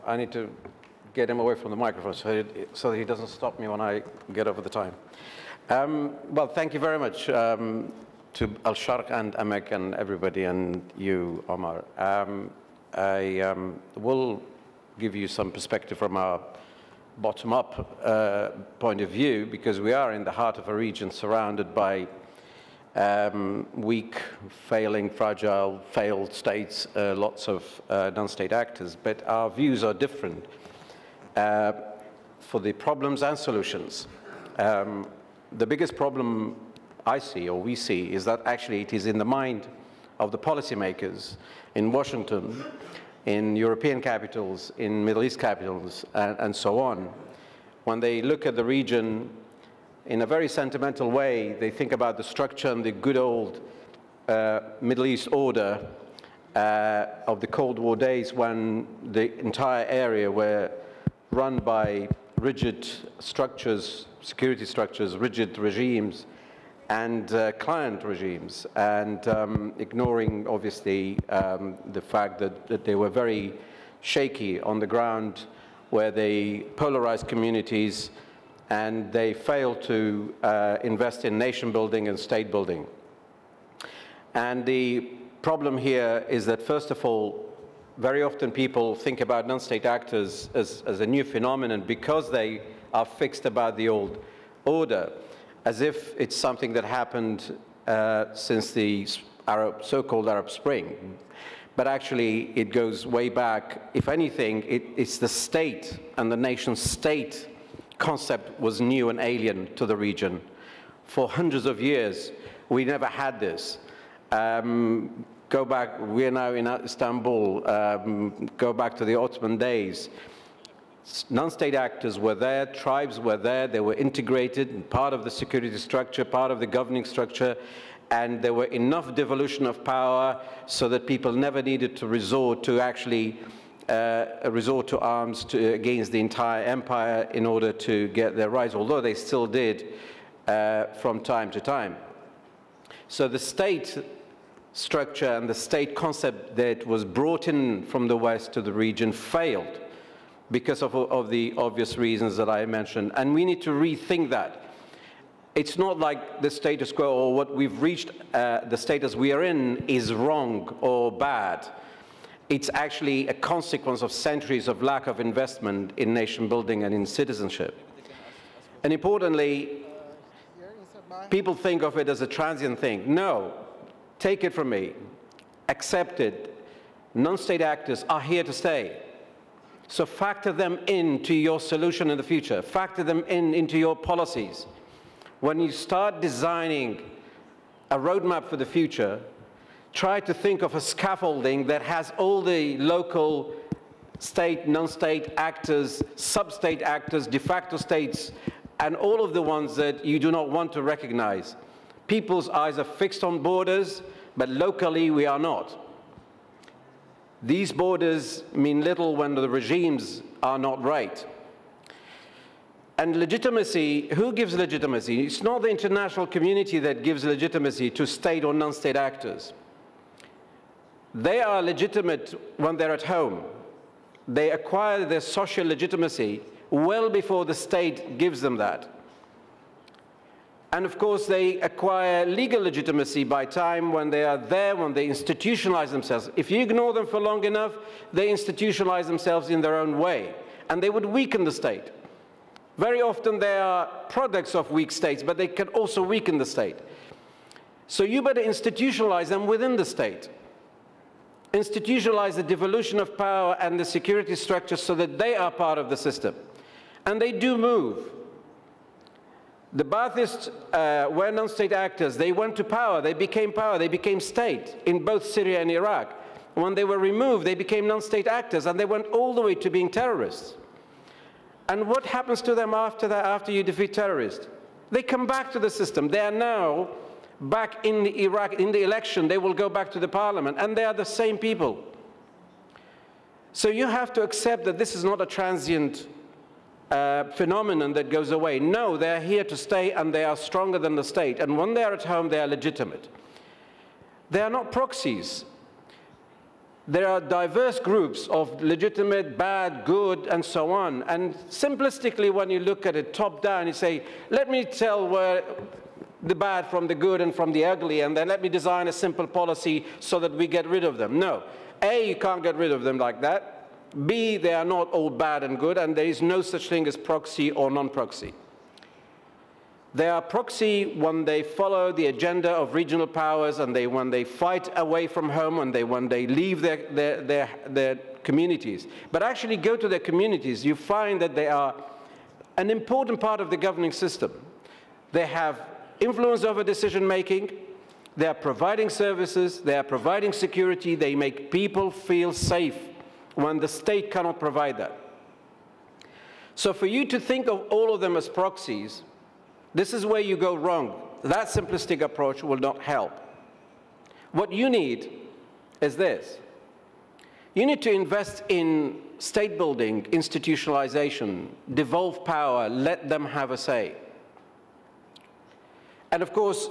I need to get him away from the microphone so that he doesn't stop me when I get over the time. Well, thank you very much to Al-Sharq and Amek and everybody, and you, Omar. I will give you some perspective from our bottom-up point of view, because we are in the heart of a region surrounded by weak, failing, fragile, failed states, lots of non-state actors, but our views are different for the problems and solutions. The biggest problem I see, or we see, is that actually it is in the mind of the policymakers in Washington, in European capitals, in Middle East capitals, and so on. When they look at the region in a very sentimental way, they think about the structure and the good old Middle East order of the Cold War days, when the entire area were run by rigid structures, security structures, rigid regimes, and client regimes, and ignoring, obviously, the fact that they were very shaky on the ground, where they polarized communities, and they failed to invest in nation building and state building. And the problem here is that, first of all, very often people think about non-state actors as a new phenomenon because they are fixed about the old order, as if it's something that happened since the so-called Arab Spring. But actually, it goes way back. If anything, it's the state and the nation-state concept was new and alien to the region. For hundreds of years, we never had this. Go back, we're now in Istanbul, go back to the Ottoman days. Non-state actors were there, tribes were there, they were integrated, part of the security structure, part of the governing structure, and there were enough devolution of power so that people never needed to resort to actually resort to arms against the entire empire in order to get their rights, although they still did from time to time. So the state structure and the state concept that was brought in from the West to the region failed because of the obvious reasons that I mentioned, and we need to rethink that. It's not like the status quo or what we've reached, the status we are in is wrong or bad. It's actually a consequence of centuries of lack of investment in nation building and in citizenship. And importantly, people think of it as a transient thing. No, take it from me, accept it. Non-state actors are here to stay. So factor them into your solution in the future. Factor them into your policies. When you start designing a roadmap for the future, try to think of a scaffolding that has all the local state, non-state actors, sub-state actors, de facto states, and all of the ones that you do not want to recognize. People's eyes are fixed on borders, but locally we are not. These borders mean little when the regimes are not right. And legitimacy, who gives legitimacy? It's not the international community that gives legitimacy to state or non-state actors. They are legitimate when they're at home. They acquire their social legitimacy well before the state gives them that. And of course, they acquire legal legitimacy by time when they are there, when they institutionalize themselves. If you ignore them for long enough, they institutionalize themselves in their own way, and they would weaken the state. Very often they are products of weak states, but they can also weaken the state. So you better institutionalize them within the state. Institutionalize the devolution of power and the security structure so that they are part of the system. And they do move. The Baathists were non-state actors. They went to power, they became state in both Syria and Iraq. When they were removed, they became non-state actors, and they went all the way to being terrorists. And what happens to them after that, after you defeat terrorists? They come back to the system. They are now back in Iraq, in the election. They will go back to the parliament, and they are the same people. So you have to accept that this is not a transient phenomenon that goes away. No, they are here to stay, and they are stronger than the state. And when they are at home, they are legitimate. They are not proxies. there are diverse groups of legitimate, bad, good, and so on. And simplistically, when you look at it top down, you say, let me tell where the bad from the good and from the ugly, and then let me design a simple policy so that we get rid of them. No. A, you can't get rid of them like that. B, they are not all bad and good, and there is no such thing as proxy or non-proxy. They are proxy when they follow the agenda of regional powers, and when they fight away from home, and when they leave their communities. But actually go to their communities, you find that they are an important part of the governing system. They have influence over decision making, they are providing services, they are providing security, they make people feel safe when the state cannot provide that. So for you to think of all of them as proxies, this is where you go wrong. That simplistic approach will not help. What you need is this. You need to invest in state building, institutionalization, devolve power, let them have a say. And of course,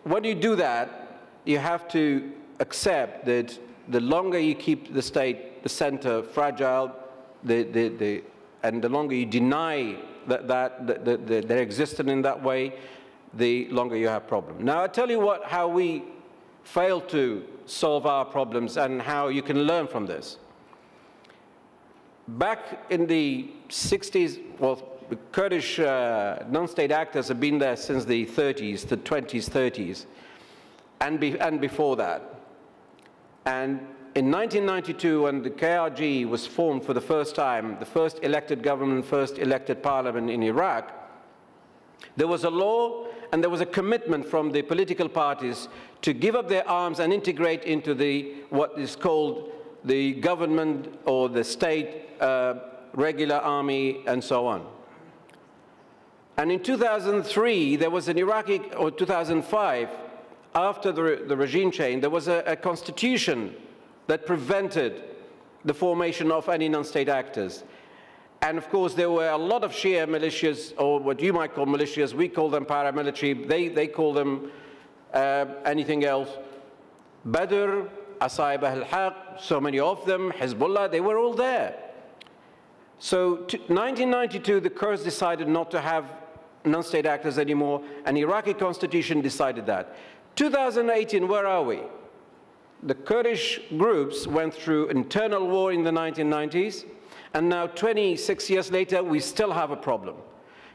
when you do that, you have to accept that the longer you keep the state, the center, fragile, and the longer you deny their existence in that way, the longer you have problems. Now, I'll tell you how we fail to solve our problems and how you can learn from this. Back in the 60s, well, the Kurdish non-state actors have been there since the 30s, the 20s, 30s, and before that. And in 1992, when the KRG was formed for the first time, the first elected government, first elected parliament in Iraq, there was a law and there was a commitment from the political parties to give up their arms and integrate into what is called the government or the state regular army and so on. And in 2003, there was an Iraqi, or 2005, after the regime change, there was a constitution that prevented the formation of any non-state actors. And of course, there were a lot of Shia militias, or what you might call militias. We call them paramilitary. They call them anything else. Badr, Asaib al-Haq, so many of them, Hezbollah, they were all there. So 1992, the Kurds decided not to have non-state actors anymore, and the Iraqi constitution decided that. 2018, where are we? The Kurdish groups went through internal war in the 1990s, and now 26 years later, we still have a problem.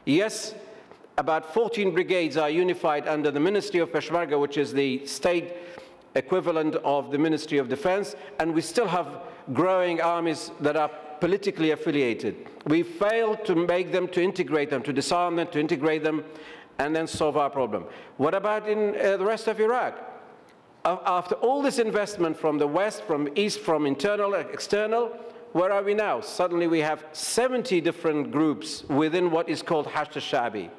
Yes, about 14 brigades are unified under the Ministry of Peshmerga, which is the state equivalent of the Ministry of Defense, and we still have growing armies that are politically affiliated. We failed to make them, to integrate them, to disarm them, to integrate them, and then solve our problem. What about in the rest of Iraq? After all this investment from the West, from East, from internal, external, where are we now? Suddenly we have 70 different groups within what is called Hashd al-Shabi.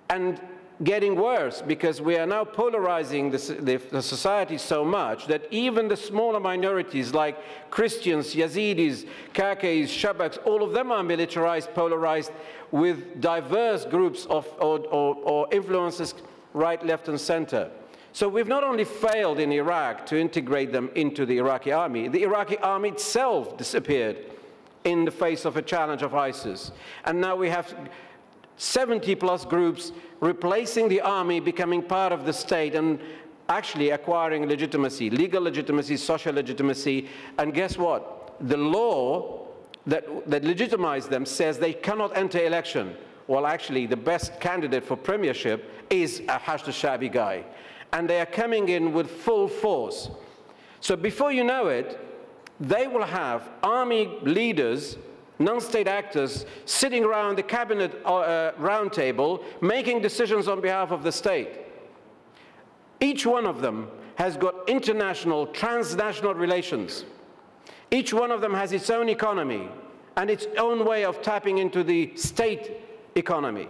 And getting worse, because we are now polarizing the society so much that even the smaller minorities like Christians, Yazidis, Kakis, Shabaks, all of them are militarized, polarized with diverse groups or influences right, left, and center. So we've not only failed in Iraq to integrate them into the Iraqi army itself disappeared in the face of a challenge of ISIS. And now we have 70+ groups replacing the army, becoming part of the state, and actually acquiring legitimacy, legal legitimacy, social legitimacy. And guess what? The law that legitimizes them says they cannot enter election. Well, actually, the best candidate for premiership is a Hashd al-Shabi guy. And they are coming in with full force. So before you know it, they will have army leaders, non-state actors, sitting around the cabinet round table, making decisions on behalf of the state. Each one of them has got international, transnational relations. Each one of them has its own economy and its own way of tapping into the state economy.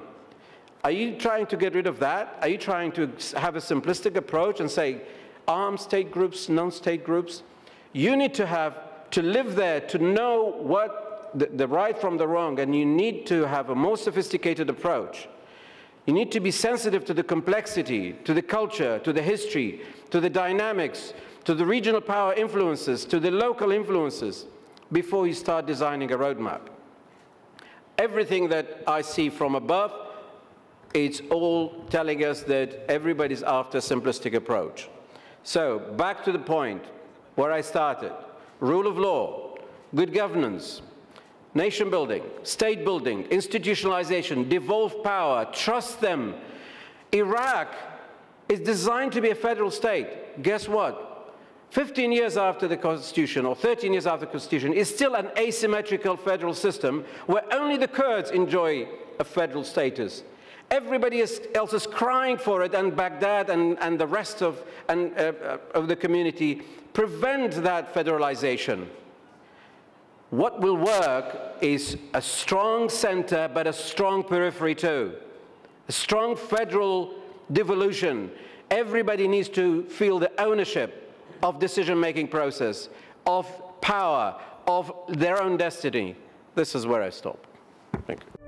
Are you trying to get rid of that? Are you trying to have a simplistic approach and say armed state groups, non-state groups? You need to live there to know what the right from the wrong, and you need to have a more sophisticated approach. You need to be sensitive to the complexity, to the culture, to the history, to the dynamics, to the regional power influences, to the local influences, before you start designing a roadmap. Everything that I see from above, it's all telling us that everybody's after a simplistic approach. So, back to the point where I started. Rule of law, good governance, nation building, state building, institutionalization, devolve power, trust them. Iraq is designed to be a federal state. Guess what? 15 years after the Constitution, or 13 years after the Constitution, is still an asymmetrical federal system where only the Kurds enjoy a federal status. Everybody else is crying for it, and Baghdad and the rest of the community prevent that federalization. What will work is a strong center, but a strong periphery too. A strong federal devolution. Everybody needs to feel the ownership of decision-making process, of power, of their own destiny. This is where I stop. Thank you.